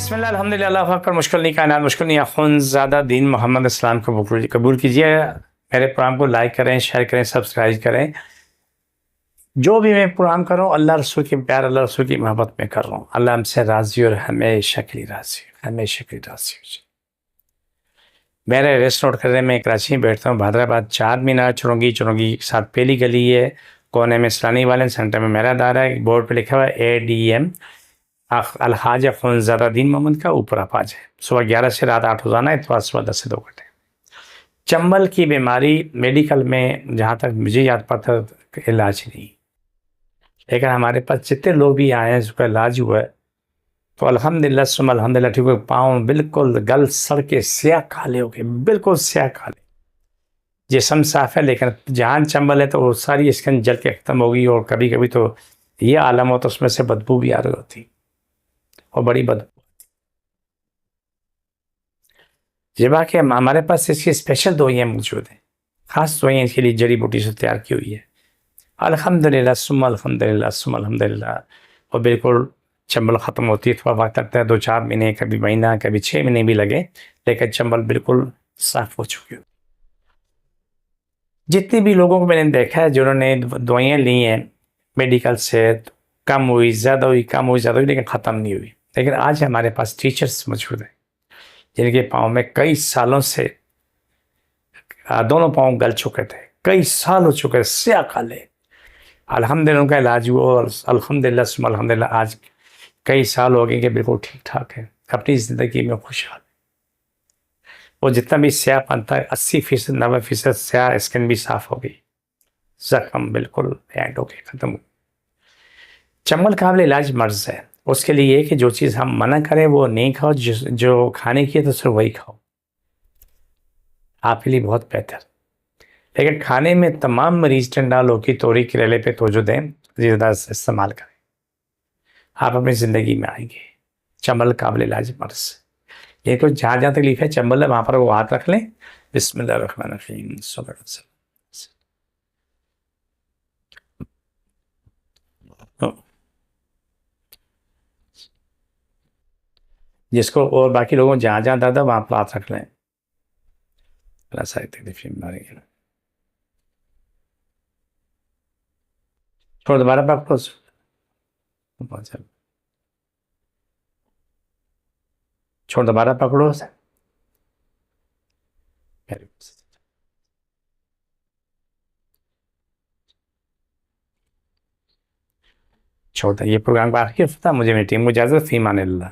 बिस्मिल्लाह अल्हम्दुलिल्लाह अल्लाहु अकबर। मुश्किल नहीं कायनात मुश्किल नहीं अख़ुनज़ादा दीन मोहम्मद इस्लाम को कबूल कीजिए। मेरे प्रोग्राम को लाइक करें, शेयर करें, सब्सक्राइब करें। जो भी मैं प्रोग्राम कर रहा हूँ अल्लाह रसूल की प्यार, अल्लाह रसूल की मोहब्बत में कर रहा हूँ। अल्लाह हमसे राज़ी और हमेशा के लिए राज़ी, हमेशा के लिए राज़ी हो जाए। मेरे रेस्टोरेंट करने में कराची में बैठता हूँ, हैदराबाद 4 मीनार चुरंगी के साथ पहली गली है, कोने में इस्लानी वाले, सेंटर में मेरा दायरा है। बोर्ड पे लिखा हुआ है ADM अलहाज अख़ुनज़ादा दीन मोहम्मद का, ऊपर आप आ जाए। सुबह 11 से रात 8 रोज़ाना, इतवार सुबह 10 से 2 घंटे। चंबल की बीमारी मेडिकल में जहाँ तक मुझे याद पड़ता इलाज नहीं, लेकिन हमारे पास जितने लोग भी आए हैं जिसका इलाज हुआ है तो अल्हम्दुलिल्लाह सुम्मा अल्हम्दुलिल्लाह ठीक है। पाँव बिल्कुल गल सड़ के स्याह काले हो गए, बिल्कुल स्याह काले। जिस्म साफ है लेकिन जहाँ चंबल है तो वो सारी स्किन जल के ख़त्म हो गई, और कभी कभी तो ये आलम हो तो उसमें से बदबू भी आ रही होती, और बड़ी बदबू। ये बाकी हमारे पास इसकी स्पेशल दवाइयाँ मौजूद हैं, ख़ास दवाइयाँ इसके लिए जड़ी बूटी से तैयार की हुई है। अल्हम्दुलिल्लाह सुम्मा अल्हम्दुलिल्लाह सुम्मा अल्हम्दुलिल्लाह। और बिल्कुल चंबल ख़त्म होती है, थोड़ा वक्त लगता है, 2-4 महीने, कभी महीना, कभी 6 महीने भी लगे, लेकिन चंबल बिल्कुल साफ हो चुकी हो। जितने भी लोगों को मैंने देखा है जिन्होंने दवाइयाँ ली हैं मेडिकल से, कम हुई ज़्यादा हुई, कम हुई ज़्यादा हुई, लेकिन ख़त्म नहीं हुई। लेकिन आज हमारे पास टीचर्स मौजूद हैं जिनके पाँव में कई सालों से दोनों पाँव गल चुके थे, कई साल हो चुके, स्याह काले। अल्हम्दुलिल्लाह उनका इलाज हुआ और अल्हम्दुलिल्लाह सुम्मा अल्हम्दुलिल्लाह आज कई साल हो गए कि बिल्कुल ठीक ठाक है, अपनी ज़िंदगी में खुशहाल। वो जितना भी स्याहपन था 80% 90% स्याह स्किन भी साफ हो गई, जख्म बिल्कुल एंड हो गए, ख़त्म हो। चंबल काबिल इलाज मर्ज़ है, उसके लिए कि जो चीज़ हम मना करें वो नहीं खाओ, जो खाने की है तो सिर्फ वही खाओ, आपके लिए बहुत बेहतर। लेकिन खाने में तमाम मरीज टिंडा, लौकी, तोरी, करेले पे तवज्जो दें, ज़्यादा इस्तेमाल करें, आप अपनी ज़िंदगी में आएंगे। चंबल काबिल इलाज मर्ज़। ये तो जहाँ जहाँ तकलीफ है चंबल है वहाँ पर वो हाथ रख लें। बिस्मिल्लाहिर्रहमानिर्रहीम। जिसको और बाकी लोगों जहाँ जहाँ दर्द है वहाँ पर हाथ रख लें। अल्लाह सारी तकलीफ बीमारी छोड़, दोबारा पकड़ो, छोड़, दोबारा पकड़ो, छोड़। ये प्रोग्राम का आखिर था, मुझे मेरी टीम को इजाज़त, फ़ी अमान अल्लाह।